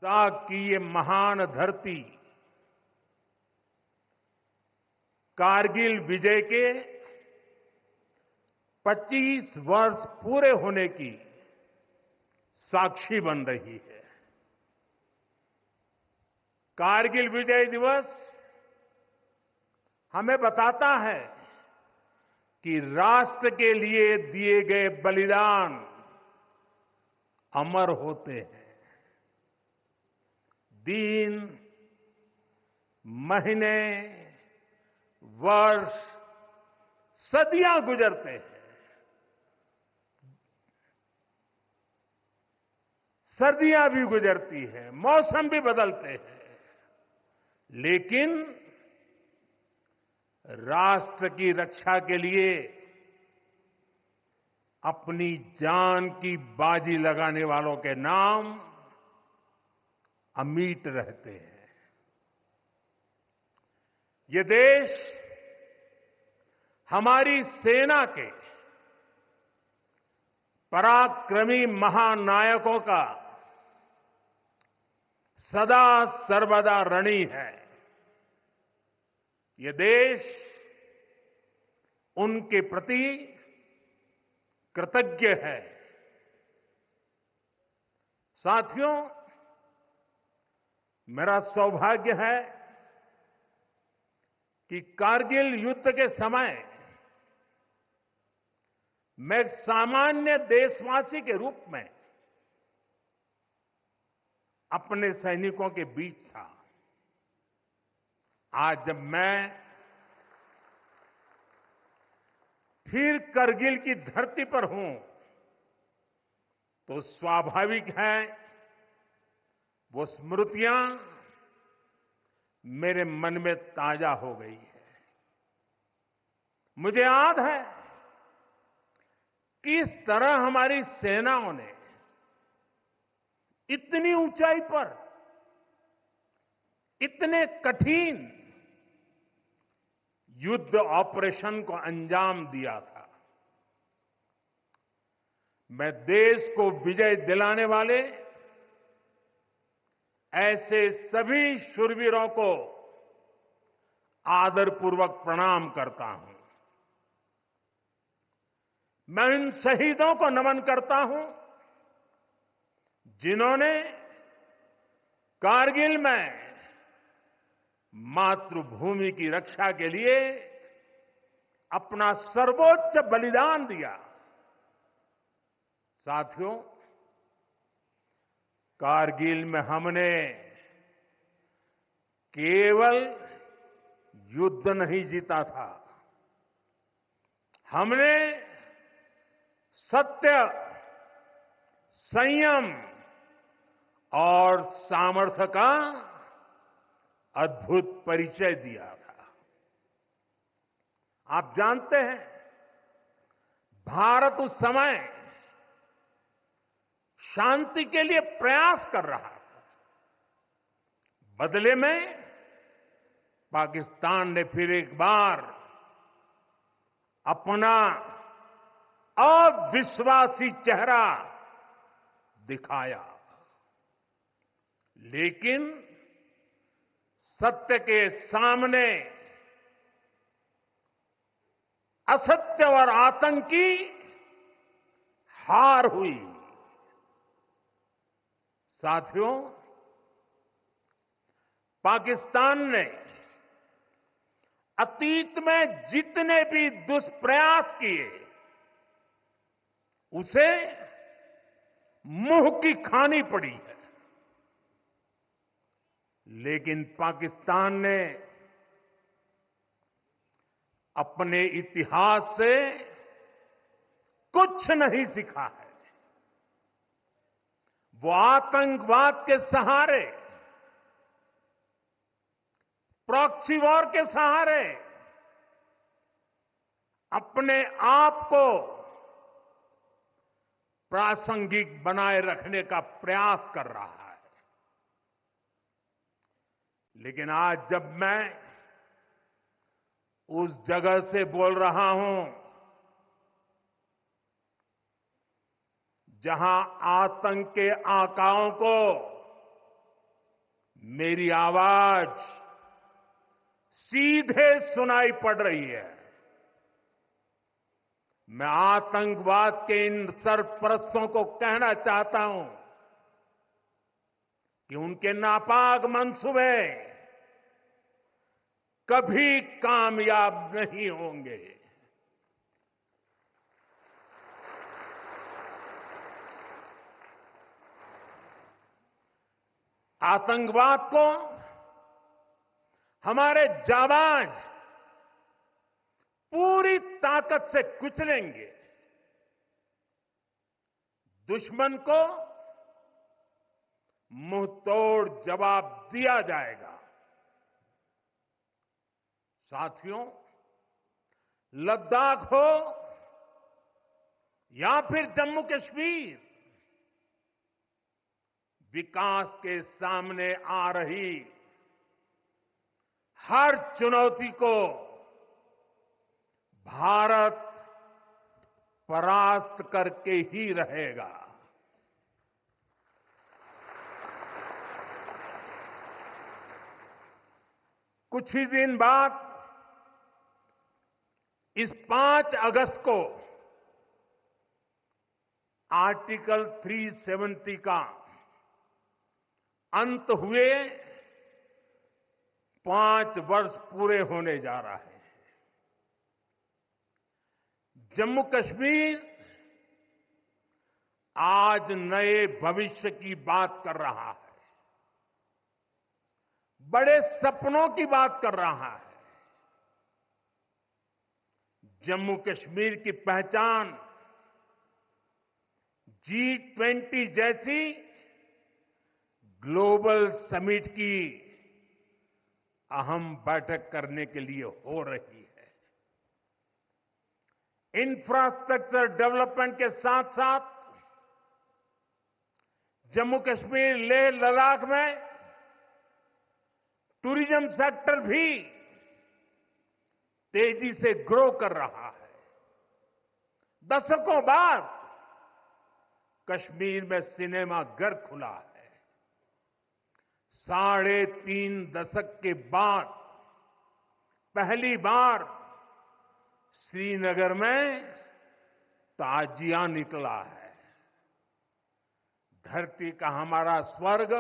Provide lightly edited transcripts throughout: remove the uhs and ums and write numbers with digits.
लद्दाख की ये महान धरती कारगिल विजय के 25 वर्ष पूरे होने की साक्षी बन रही है। कारगिल विजय दिवस हमें बताता है कि राष्ट्र के लिए दिए गए बलिदान अमर होते हैं। दिन, महीने, वर्ष, सदियां गुजरते हैं, सर्दियां भी गुजरती हैं, मौसम भी बदलते हैं, लेकिन राष्ट्र की रक्षा के लिए अपनी जान की बाजी लगाने वालों के नाम अमिट रहते हैं। ये देश हमारी सेना के पराक्रमी महानायकों का सदा सर्वदा ऋणी है। ये देश उनके प्रति कृतज्ञ है। साथियों, मेरा सौभाग्य है कि कारगिल युद्ध के समय मैं एक सामान्य देशवासी के रूप में अपने सैनिकों के बीच था। आज जब मैं फिर करगिल की धरती पर हूं, तो स्वाभाविक है वो स्मृतियां मेरे मन में ताजा हो गई है। मुझे याद है किस तरह हमारी सेनाओं ने इतनी ऊंचाई पर इतने कठिन युद्ध ऑपरेशन को अंजाम दिया था। मैं देश को विजय दिलाने वाले ऐसे सभी शूरवीरों को आदरपूर्वक प्रणाम करता हूं। मैं इन शहीदों को नमन करता हूं जिन्होंने कारगिल में मातृभूमि की रक्षा के लिए अपना सर्वोच्च बलिदान दिया। साथियों, कारगिल में हमने केवल युद्ध नहीं जीता था, हमने सत्य, संयम और सामर्थ्य का अद्भुत परिचय दिया था। आप जानते हैं, भारत उस समय शांति के लिए प्रयास कर रहा था। बदले में पाकिस्तान ने फिर एक बार अपना अविश्वासी चेहरा दिखाया। लेकिन सत्य के सामने असत्य और आतंक की हार हुई। साथियों, पाकिस्तान ने अतीत में जितने भी दुष्प्रयास किए, उसे मुंह की खानी पड़ी है। लेकिन पाकिस्तान ने अपने इतिहास से कुछ नहीं सीखा है। वो आतंकवाद के सहारे, प्रॉक्सी वॉर के सहारे अपने आप को प्रासंगिक बनाए रखने का प्रयास कर रहा है। लेकिन आज जब मैं उस जगह से बोल रहा हूं जहां आतंक के आकाओं को मेरी आवाज सीधे सुनाई पड़ रही है। मैं आतंकवाद के इन सरपरस्तों को कहना चाहता हूं कि उनके नापाक मंसूबे कभी कामयाब नहीं होंगे। आतंकवाद को हमारे जाबाज पूरी ताकत से कुचलेंगे। दुश्मन को मुंहतोड़ जवाब दिया जाएगा। साथियों, लद्दाख हो या फिर जम्मू कश्मीर, विकास के सामने आ रही हर चुनौती को भारत परास्त करके ही रहेगा। कुछ ही दिन बाद इस 5 अगस्त को आर्टिकल 370 का अंत हुए 5 वर्ष पूरे होने जा रहा है। जम्मू कश्मीर आज नए भविष्य की बात कर रहा है, बड़े सपनों की बात कर रहा है। जम्मू कश्मीर की पहचान G20 जैसी ग्लोबल समिट की अहम बैठक करने के लिए हो रही है। इंफ्रास्ट्रक्चर डेवलपमेंट के साथ साथ जम्मू कश्मीर, लेह, लद्दाख में टूरिज्म सेक्टर भी तेजी से ग्रो कर रहा है। दशकों बाद कश्मीर में सिनेमा घर खुला है। 3.5 दशक के बाद पहली बार श्रीनगर में ताजिया निकला है। धरती का हमारा स्वर्ग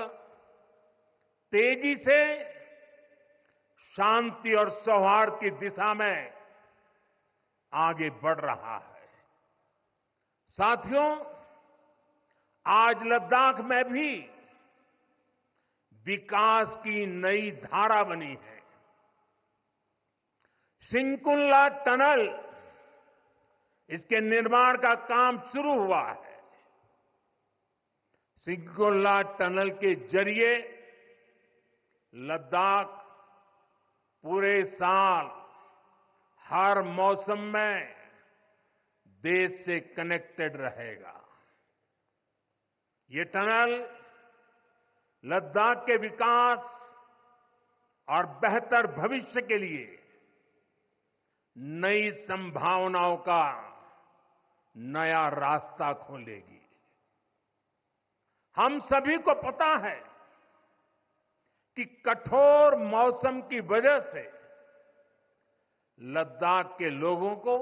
तेजी से शांति और सौहार्द की दिशा में आगे बढ़ रहा है। साथियों, आज लद्दाख में भी विकास की नई धारा बनी है। सिंकुल्ला टनल, इसके निर्माण का काम शुरू हुआ है। सिंकुल्ला टनल के जरिए लद्दाख पूरे साल हर मौसम में देश से कनेक्टेड रहेगा। ये टनल लद्दाख के विकास और बेहतर भविष्य के लिए नई संभावनाओं का नया रास्ता खोलेगी। हम सभी को पता है कि कठोर मौसम की वजह से लद्दाख के लोगों को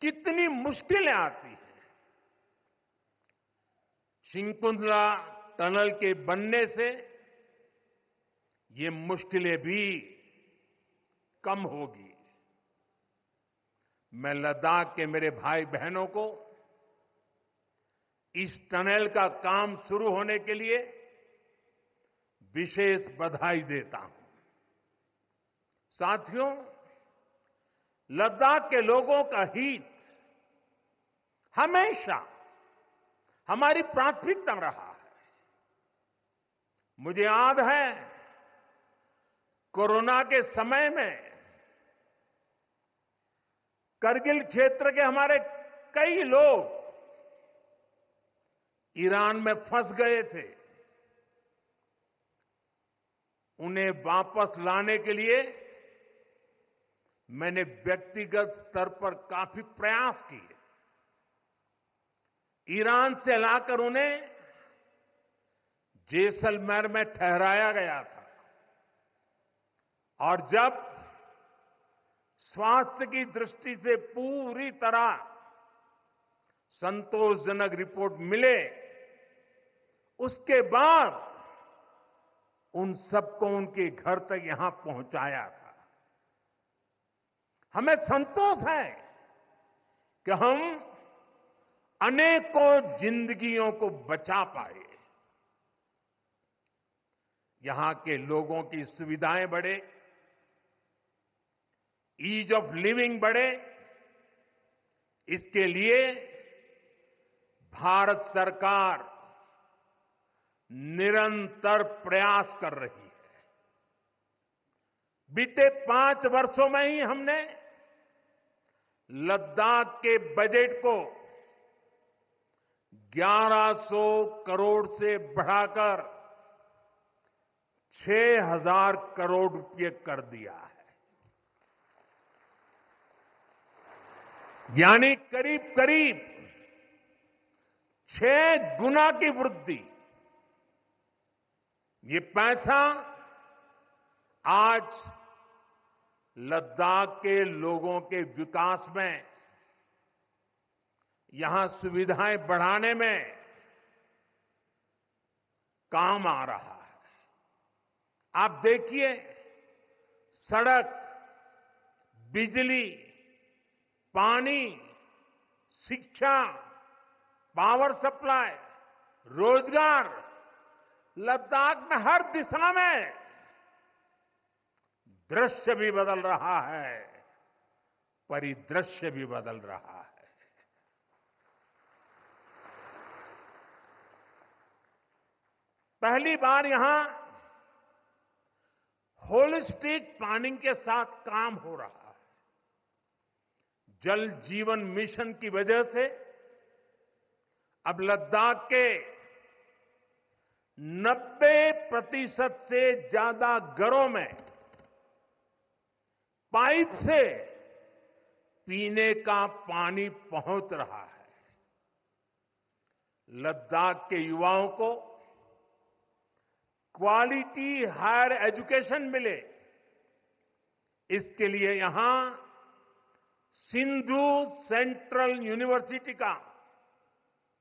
कितनी मुश्किलें आती हैं। सिंकुल्ला टनल के बनने से ये मुश्किलें भी कम होगी। मैं लद्दाख के मेरे भाई बहनों को इस टनल का काम शुरू होने के लिए विशेष बधाई देता हूं। साथियों, लद्दाख के लोगों का हित हमेशा हमारी प्राथमिकता रहा है। मुझे याद है कोरोना के समय में करगिल क्षेत्र के हमारे कई लोग ईरान में फंस गए थे। उन्हें वापस लाने के लिए मैंने व्यक्तिगत स्तर पर काफी प्रयास किए। ईरान से लाकर उन्हें जैसलमेर में ठहराया गया था और जब स्वास्थ्य की दृष्टि से पूरी तरह संतोषजनक रिपोर्ट मिले, उसके बाद उन सबको उनके घर तक यहां पहुंचाया था। हमें संतोष है कि हम अनेकों जिंदगियों को बचा पाए। यहां के लोगों की सुविधाएं बढ़े, ईज ऑफ लिविंग बढ़े, इसके लिए भारत सरकार निरंतर प्रयास कर रही है। बीते 5 वर्षों में ही हमने लद्दाख के बजट को 1100 करोड़ से बढ़ाकर 6000 करोड़ रुपए कर दिया है। यानी करीब करीब 6 गुना की वृद्धि। ये पैसा आज लद्दाख के लोगों के विकास में, यहां सुविधाएं बढ़ाने में काम आ रहा है। आप देखिए, सड़क, बिजली, पानी, शिक्षा, पावर सप्लाई, रोजगार, लद्दाख में हर दिशा में दृश्य भी बदल रहा है, परिदृश्य भी बदल रहा है। पहली बार यहां होलिस्टिक प्लानिंग के साथ काम हो रहा है। जल जीवन मिशन की वजह से अब लद्दाख के 90% से ज्यादा घरों में पाइप से पीने का पानी पहुंच रहा है। लद्दाख के युवाओं को क्वालिटी हायर एजुकेशन मिले, इसके लिए यहां सिंधु सेंट्रल यूनिवर्सिटी का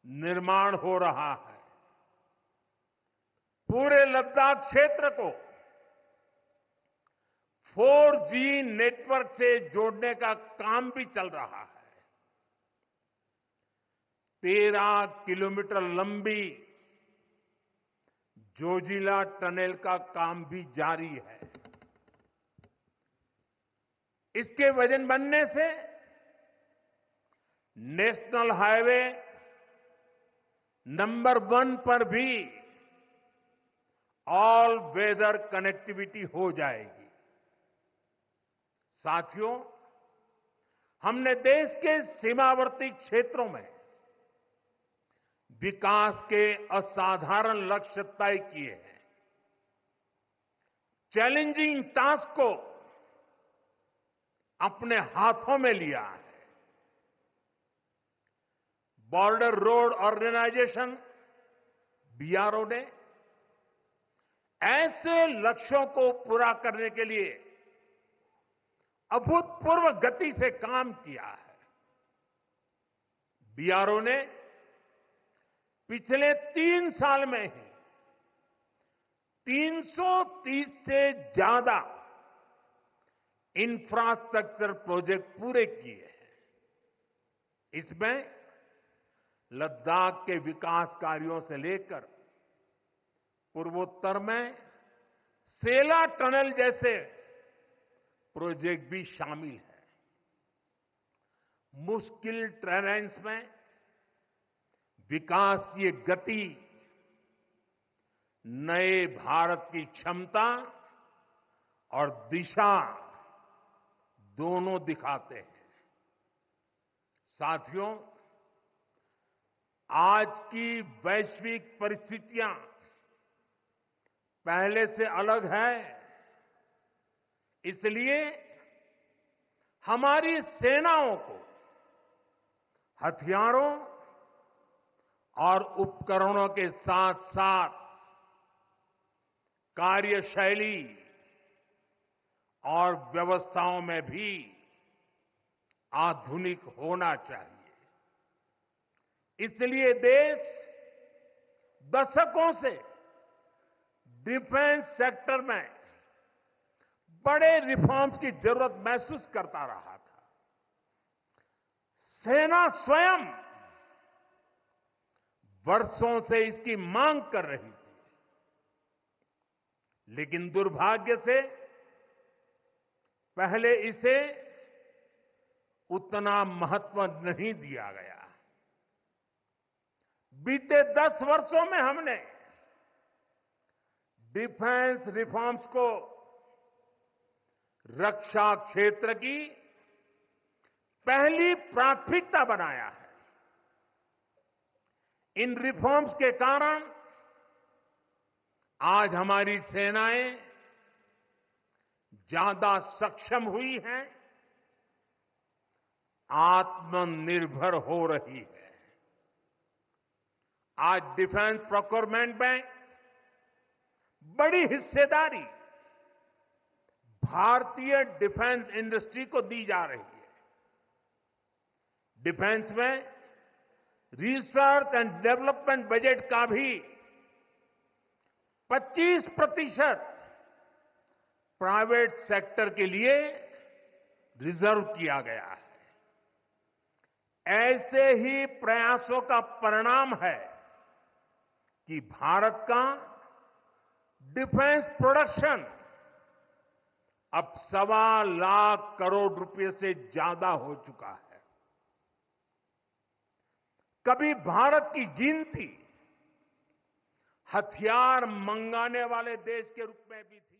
निर्माण हो रहा है। पूरे लद्दाख क्षेत्र को 4G नेटवर्क से जोड़ने का काम भी चल रहा है। 13 किलोमीटर लंबी जोजिला टनल का काम भी जारी है। इसके वजन बनने से नेशनल हाईवे नंबर 1 पर भी ऑल वेदर कनेक्टिविटी हो जाएगी। साथियों, हमने देश के सीमावर्ती क्षेत्रों में विकास के असाधारण लक्ष्य तय किए हैं। चैलेंजिंग टास्क को अपने हाथों में लिया है। बॉर्डर रोड ऑर्गेनाइजेशन बीआरओ ने ऐसे लक्ष्यों को पूरा करने के लिए अभूतपूर्व गति से काम किया है। बीआरओ ने पिछले 3 साल में ही 330 से ज्यादा इंफ्रास्ट्रक्चर प्रोजेक्ट पूरे किए हैं। इसमें लद्दाख के विकास कार्यों से लेकर पूर्वोत्तर में सेला टनल जैसे प्रोजेक्ट भी शामिल है। मुश्किल टेरेन्स में विकास की एक गति नए भारत की क्षमता और दिशा दोनों दिखाते हैं। साथियों, आज की वैश्विक परिस्थितियां पहले से अलग है। इसलिए हमारी सेनाओं को हथियारों और उपकरणों के साथ साथ कार्यशैली और व्यवस्थाओं में भी आधुनिक होना चाहिए। इसलिए देश दशकों से डिफेंस सेक्टर में बड़े रिफॉर्म्स की जरूरत महसूस करता रहा था। सेना स्वयं वर्षों से इसकी मांग कर रही थी, लेकिन दुर्भाग्य से पहले इसे उतना महत्व नहीं दिया गया। बीते 10 वर्षों में हमने डिफेंस रिफॉर्म्स को रक्षा क्षेत्र की पहली प्राथमिकता बनाया है। इन रिफॉर्म्स के कारण आज हमारी सेनाएं ज्यादा सक्षम हुई हैं, आत्मनिर्भर हो रही है। आज डिफेंस प्रोक्योरमेंट में बड़ी हिस्सेदारी भारतीय डिफेंस इंडस्ट्री को दी जा रही है। डिफेंस में रिसर्च एंड डेवलपमेंट बजट का भी 25% प्राइवेट सेक्टर के लिए रिजर्व किया गया है। ऐसे ही प्रयासों का परिणाम है कि भारत का डिफेंस प्रोडक्शन अब 1.25 लाख करोड़ रुपए से ज्यादा हो चुका है। कभी भारत की गिनती हथियार मंगाने वाले देश के रूप में भी थी।